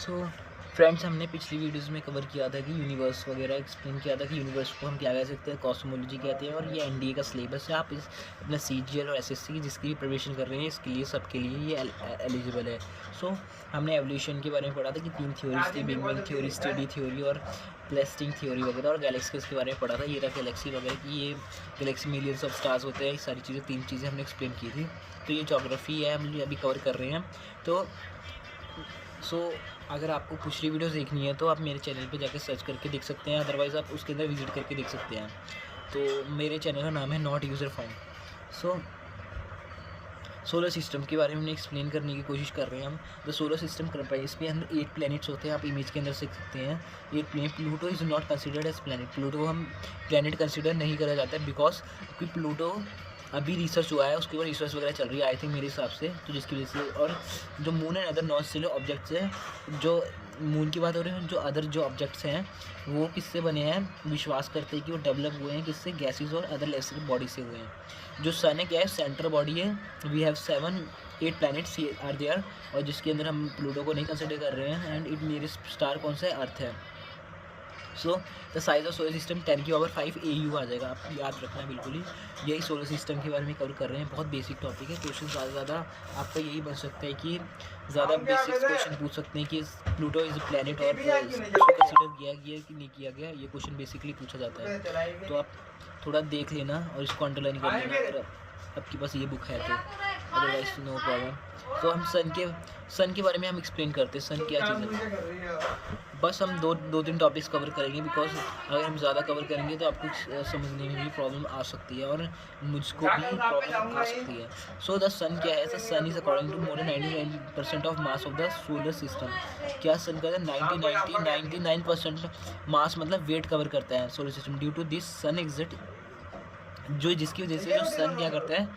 So friends, हमने पिछली videos में कवर किया था कि यूनिवर्स वगैरह एक्सप्लेन किया था कि यूनिवर्स को हम क्या कह सकते हैं, कॉस्मोलॉजी कहते हैं। और ये एनडीए का सिलेबस है। आप इस अपना सीजीएल और एसएससी की जिसकी भी प्रिपरेशन कर रहे हैं, इसके लिए सबके लिए ये एलिजिबल है। सो हमने एवोल्यूशन के बारे में पढ़ा था कि 3 थ्योरीज थी, big bang theory, study theory और प्लेस्टिंग थ्योरी वगैरह। और गैलेक्सीज के बारे में पढ़ा था, ये रहा गैलेक्सी वगैरह की, ये गैलेक्सी मिलियंस ऑफ स्टार्स होते हैं। ये सारी चीज़ें 3 चीज़ें हमने एक्सप्लेन की थी। तो ये ज्योग्राफी है, हम अभी कवर कर रहे हैं। तो अगर आपको पिछली वीडियोस देखनी है तो आप मेरे चैनल पे जाकर सर्च करके देख सकते हैं, अदरवाइज़ आप उसके अंदर विजिट करके देख सकते हैं। तो मेरे चैनल का नाम है not user found. Solar system के बारे में एक्सप्लेन करने की कोशिश कर रहे हैं हम। द सोलर सिस्टम कंप्राइज में अंदर 8 प्लैनेट्स होते हैं, आप इमेज के अंदर देख सकते हैं। 8 planet. Pluto is not considered as planet. Pluto को हम प्लैनेट कंसिडर नहीं करा जाता है बिकॉज कि प्लूटो अभी रिसर्च हुआ है, उसके ऊपर रिसर्च वगैरह चल रही है आई थिंक मेरे हिसाब से, तो जिसकी वजह से। और जो moon and other non stellar objects हैं, जो मून की बात हो रही है, जो अदर जो ऑब्जेक्ट्स हैं वो किससे बने हैं, विश्वास करते हैं कि वो डेवलप हुए हैं किससे, गैसेस और अदर लेसर बॉडी से हुए हैं। जो सन है क्या है, सेंटर बॉडी है। We have 8 planets are there, और जिसके अंदर हम प्लूटो को नहीं कंसिडर कर रहे हैं। एंड इट नियरेस्ट स्टार कौन सा है, अर्थ है। So the size of solar system 10⁵ AU आ जाएगा, आप याद रखना बिल्कुल ही। यही सोलर सिस्टम के बारे में कवर कर रहे हैं, बहुत बेसिक टॉपिक है। क्वेश्चन ज़्यादा आपका यही बन सकता है कि ज़्यादा बेसिक क्वेश्चन पूछ सकते हैं कि प्लूटो इज़ प्लैनेट और उसको कंसिडर किया गया कि नहीं किया गया, ये क्वेश्चन बेसिकली पूछा जाता है। तो आप थोड़ा देख लेना और इसको अंडरलाइन कर लेना अगर आपके पास ये बुक है तो, अदरवाइज नो प्रॉब्लम। तो हम सन के बारे में हम एक्सप्लेन करते हैं, सन क्या चीज़ है। बस हम दो तीन टॉपिक्स कवर करेंगे बिकॉज अगर हम ज़्यादा कवर करेंगे तो आपको समझने में भी प्रॉब्लम आ सकती है और मुझको भी प्रॉब्लम आ सकती है। सो द सन क्या है, sun is according to more than 99% of mass of the solar system. क्या सन का 99% मास मतलब वेट कवर करता है solar system. Due to this sun exit, जो जिसकी वजह से जो सन क्या करता है,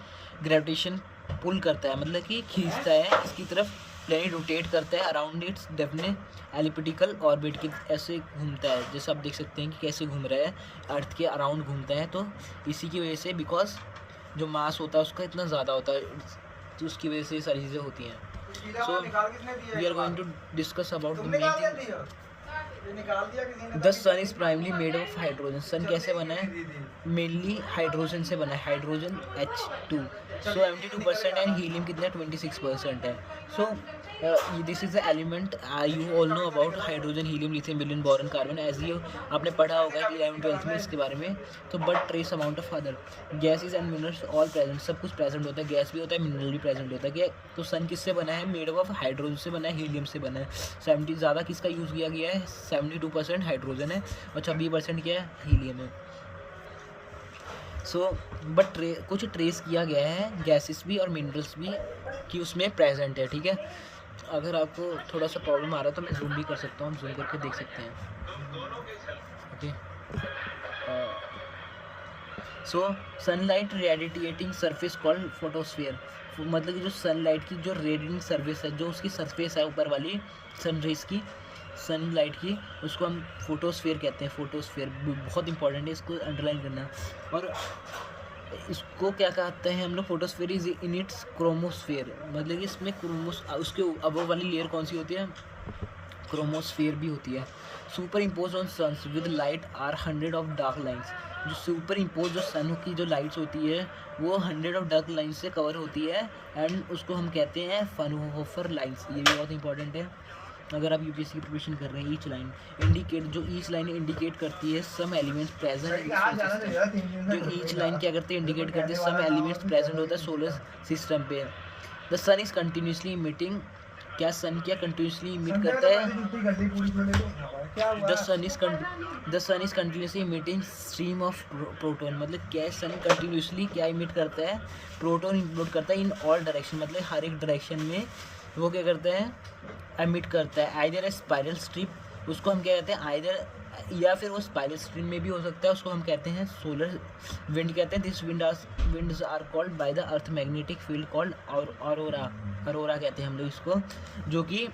ग्रेविटेशन पुल करता है, मतलब कि खींचता है इसकी तरफ। प्लैनेट रोटेट करता है around its definite elliptical orbit की, ऐसे घूमता है जैसे आप देख सकते हैं कि कैसे घूम रहा है, अर्थ के अराउंड घूमता है। तो इसी की वजह से, बिकॉज जो मास होता है उसका इतना ज़्यादा होता है, तो उसकी वजह से ये सारी चीज़ें होती हैं। So we are going to discuss about the main thing. The sun is primarily made of hydrogen. Sun कैसे बना है, मेनली हाइड्रोजन से बना है, hydrogen H2। So 72% and helium कितना 26% है। So this is the element you all know about hydrogen, helium, lithium, boron, boron, carbon. As you आपने पढ़ा होगा कि 11th-12th में इसके बारे में। तो but trace amount of other gases and minerals all present, सब कुछ प्रेजेंट होता है, गैस भी होता है, मिनरल भी प्रेजेंट होता है। क्या तो सन किससे बना है, मेड ऑफ हाइड्रोजन से बना है, हीलियम से बना है। 70 ज़्यादा किसका यूज़ किया गया है, 72% हाइड्रोजन है और 26% क्या है, हीलियम है। सो बट कुछ ट्रेस किया गया है गैसेस भी और मिनरल्स भी कि उसमें प्रेजेंट है, ठीक है। अगर आपको थोड़ा सा प्रॉब्लम आ रहा है तो मैं जूम भी कर सकता हूँ, हम जूम करके देख सकते हैं, okay. So sunlight radiating surface called photosphere, मतलब कि जो सनलाइट की जो रेडिएटिंग सरफेस है, जो उसकी सरफेस है ऊपर वाली सन रेज की, सनलाइट की, उसको हम फोटोस्फीयर कहते हैं। फोटोस्फीयर बहुत इंपॉर्टेंट है, इसको अंडरलाइन करना। और इसको क्या कहते हैं हम लोग, photosphere is in its chromosphere, मतलब कि इसमें उसके अबव वाली लेयर कौन सी होती है, क्रोमोस्फीयर भी होती है। Super impose on suns with light are 100 of dark lines. जो सुपर इम्पोज जो सन की जो लाइट्स होती है वो 100 ऑफ डार्क लाइन्स से कवर होती है, एंड उसको हम कहते हैं फ्राउनहोफर लाइन्स। ये भी बहुत इंपॉर्टेंट है अगर आप यूपीएससी की प्रिपरेशन कर रहे हैं। ईच लाइन इंडिकेट, जो ईच लाइन इंडिकेट करती है some elements present in solar system. जो ईच लाइन क्या करती है, इंडिकेट करती है सम एलिमेंट्स प्रेजेंट होता है सोलर सिस्टम पे। The sun is continuously emitting, क्या सन क्या कंटिन्यूसली इमिट करता है, the sun is continuously emitting stream of proton, मतलब क्या सन कंटिन्यूसली क्या इमिट करता है, प्रोटोन इमिट करता है इन ऑल डायरेक्शन, मतलब हर एक डायरेक्शन में वो क्या करता है, एमिट करता है। आइदर ए स्पाइरल स्ट्रिप, उसको हम क्या कहते हैं, आइदर या फिर वो स्पाइरल स्ट्रिप में भी हो सकता है, उसको हम कहते हैं सोलर विंड कहते हैं। This winds are called by the earth magnetic field called aurora कहते हैं हम लोग इसको। जो कि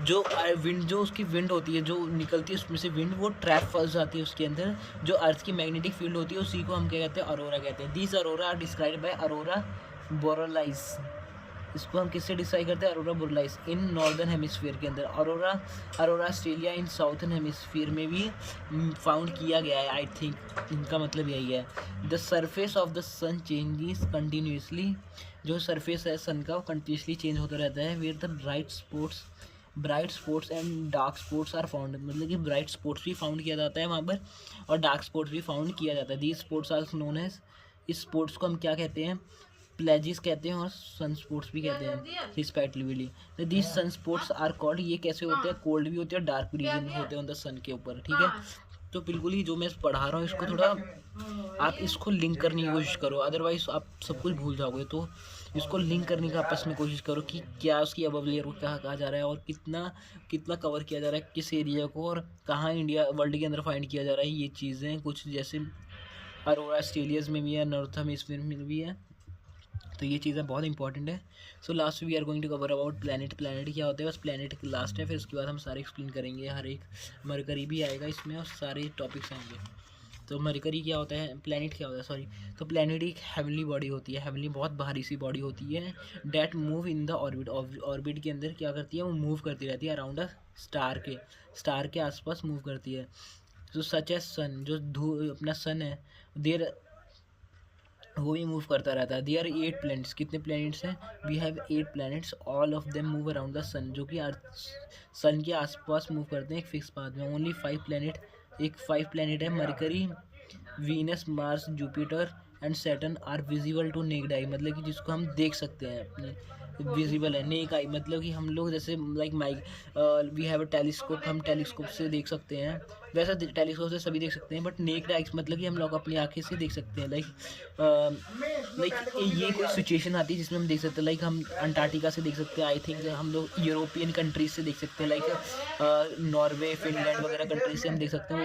जो विंड, जो उसकी विंड होती है जो निकलती है उसमें से विंड, वो ट्रैप फंस जाती है उसके अंदर, जो अर्थ की मैग्नेटिक फील्ड होती है उसी को हम क्या कहते हैं, अरोरा कहते हैं। This aurora are described by aurora borealis. इसको हम किससे डिसाइड करते हैं, aurora borealis in northern hemisphere के अंदर, aurora Australia in southern hemisphere में भी फाउंड किया गया है। आई थिंक इनका मतलब यही है। The surface of the sun changes continuously, जो सरफेस है सन का वो कंटिन्यूसली चेंज होता रहता है। Where the bright spots and dark spots are found, मतलब कि ब्राइट स्पॉट्स भी फाउंड किया जाता है वहाँ पर और डार्क स्पॉट्स भी फाउंड किया जाता है। These spots are known as, इस स्पॉट्स को हम क्या कहते हैं, प्लेजिस कहते हैं और सन स्पॉट्स भी कहते हैं रिस्पेक्टिवली। तो these sun spots are called, ये कैसे होते हैं, कोल्ड भी होते हैं और डार्क रीजन होते हैं ऑन द सन के ऊपर, ठीक है। तो बिल्कुल ही जो मैं पढ़ा रहा हूँ इसको थोड़ा आप इसको लिंक करने की कोशिश करो, अदरवाइज आप सब कुछ भूल जाओगे। तो इसको लिंक करने का आपस में कोशिश करो कि क्या उसकी अबव लेयर को क्या कहा जा रहा है और कितना कवर किया जा रहा है किस एरिया को, और कहाँ इंडिया वर्ल्ड के अंदर फाइंड किया जा रहा है। ये चीज़ें कुछ जैसे अरोरा ऑस्ट्रेलियाज में भी है, नॉर्थ हेमिस्फीयर में भी है, तो ये चीज़ें बहुत इंपॉर्टेंट है। So last we are going to cover about planet क्या होता है, बस प्लैनेट लास्ट है, फिर उसके बाद हम सारे एक्सप्लेन करेंगे, हर एक मरकरी भी आएगा इसमें और सारे टॉपिक्स आएंगे। तो मरकरी क्या होता है, प्लैनेट क्या होता है, सॉरी। तो प्लैनेट एक हेवनली बॉडी होती है, हेवनली बहुत भारी सी बॉडी होती है, that move in the orbit, orbit के अंदर क्या करती है, वो मूव करती रहती है अराउंड अ स्टार के आसपास मूव करती है। तो सच है सन, जो अपना सन है देर वो भी मूव करता रहता है। देयर 8 प्लैनेट्स, कितने प्लैनेट्स हैं, we have 8 planets, all of them move around the sun, जो कि सन के आसपास मूव करते हैं एक फिक्स पाथ में। ओनली 5 प्लैनेट है, Mercury, Venus, Mars, Jupiter and Saturn are visible to naked eye, मतलब कि जिसको हम देख सकते हैं अपने, विजिबल है नेक आई, मतलब कि हम लोग जैसे like we have a telescope, हम टेलीस्कोप से देख सकते हैं, वैसा टेलीस्कोप से सभी देख सकते हैं, बट नेक्ड आई मतलब कि हम लोग अपनी आंखें से देख सकते हैं। लाइक ये कोई सिचुएशन आती है जिसमें हम देख सकते हैं, लाइक हम अंटार्कटिका से देख सकते हैं, आई थिंक हम लोग यूरोपियन कंट्रीज से देख सकते हैं, लाइक नॉर्वे, फिनलैंड वगैरह कंट्रीज से हम देख सकते हैं।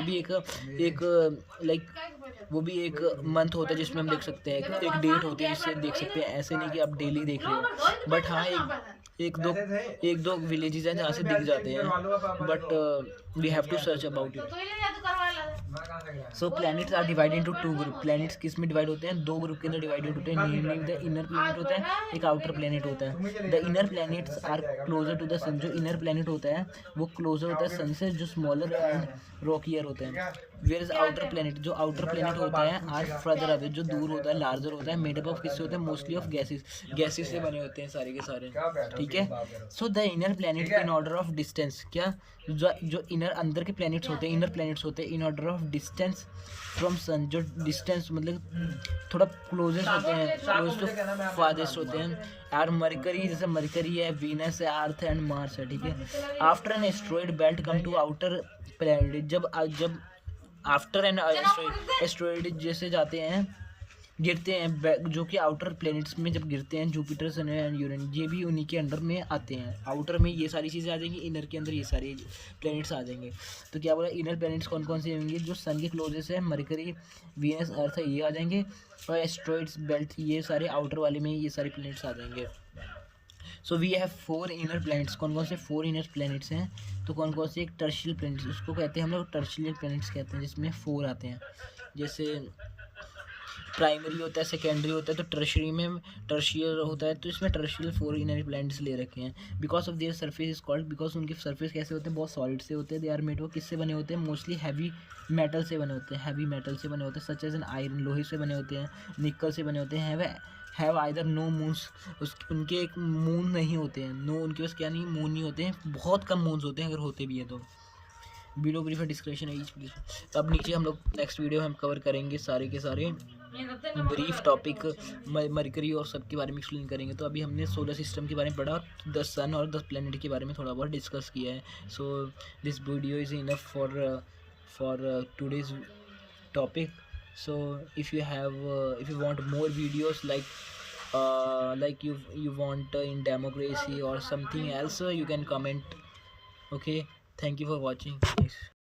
वो भी एक मंथ होता है जिसमें हम देख सकते हैं, एक डेट होती है जिससे देख सकते हैं, ऐसे नहीं कि आप डेली देख रहे हो, बट हाँ एक दो विलेजेस हैं जहाँ से दिख जाते हैं, but we have to search about it. So planets are divided into 2 group, planets किस में डिवाइड होते हैं, 2 ग्रुप के अंदर डिवाइडेड होते हैं, नेमली द इनर प्लैनेट होता है, एक आउटर प्लैनेट होता है। The inner planets are closer to the sun, जो इनर प्लैनेट होता है वो क्लोजर होता है सन से, जो स्मॉलर एंड रॉकियर होते हैं। वेयर इज आउटर प्लैनेट, जो आउटर प्लैनेट होता है आर फर्दर अवे, जो दूर होता है, लार्जर होता है, मेड अप ऑफ किससे होते हैं, मोस्टली ऑफ गैसेस से बने होते हैं सारे के सारे, ठीक है। So the inner planet in order of distance, क्या जो इनर अंदर के प्लैनेट्स होते हैं, इनर प्लैनेट्स होते हैं in order of distance from sun, जो डिस्टेंस मतलब थोड़ा क्लोजेस्ट होते हैं, क्लोज टू फारेस्ट होते हैं। और मरकरी, जैसे मरकरी है, वीनस है, अर्थ एंड मार्स है, ठीक है। After an asteroid belt come to outer planet, जब आफ्टर एन एस्ट्रॉइड जैसे जाते हैं, गिरते हैं, जो कि आउटर प्लैनेट्स में जब गिरते हैं, जुपिटर, सन एंड यूरेनस, ये भी उन्हीं के अंडर में आते हैं। आउटर में ये सारी चीज़ें आ जाएंगी, इनर के अंदर ये सारे प्लैनेट्स आ जाएंगे। तो क्या बोला, इनर प्लैनेट्स कौन कौन से होंगे, जो सन के क्लोजेस्ट है, मरकरी, वीनस, अर्थ है, ये आ जाएंगे, और एस्ट्रॉइड्स बेल्ट ये सारे आउटर वाले में ये सारे प्लैनेट्स आ जाएंगे। So we have 4 inner planets, कौन कौन से 4 इनर प्लैनेट्स हैं, तो कौन कौन से, एक टर्शियल प्लैनेट्स, उसको कहते हैं हम लोग टर्शियल प्लैनेट्स कहते हैं, जिसमें 4 आते हैं। जैसे प्राइमरी होता है, सेकेंडरी होता है, तो टर्शियरी में टर्शियल होता है, तो इसमें टर्शियल 4 इनर प्लैनेट्स ले रखे हैं। Because of their surface is called, because उनके सरफेस कैसे होते हैं, बहुत सॉलिड से होते हैं। दे आर मेड, वो किससे बने होते हैं, मोस्टली हैवी मेटल से बने होते हैं, सच एज एन आयरन, लोहे से बने होते हैं, निकल से बने होते हैं। हैव आइदर नो मून्स, उनके एक मून नहीं होते हैं, नो उनके पास क्या नहीं, मून नहीं होते हैं, बहुत कम मून्स होते हैं, अगर होते भी हैं तो। बिलो ब्रीफ डिस्क्रिप्शन है ईच प्लीज। तो अब नीचे हम लोग नेक्स्ट वीडियो में हम कवर करेंगे सारे के सारे ब्रीफ टॉपिक, मरकरी और सब के बारे में एक्सप्लेन करेंगे। तो अभी हमने सोलर सिस्टम के बारे में पढ़ा, 10 सन और 10 प्लैनेट के बारे में थोड़ा बहुत डिस्कस किया है। So this video is enough for today's topic. So if you want more videos like you want in democracy or something else, you can comment. Okay, thank you for watching. Nice.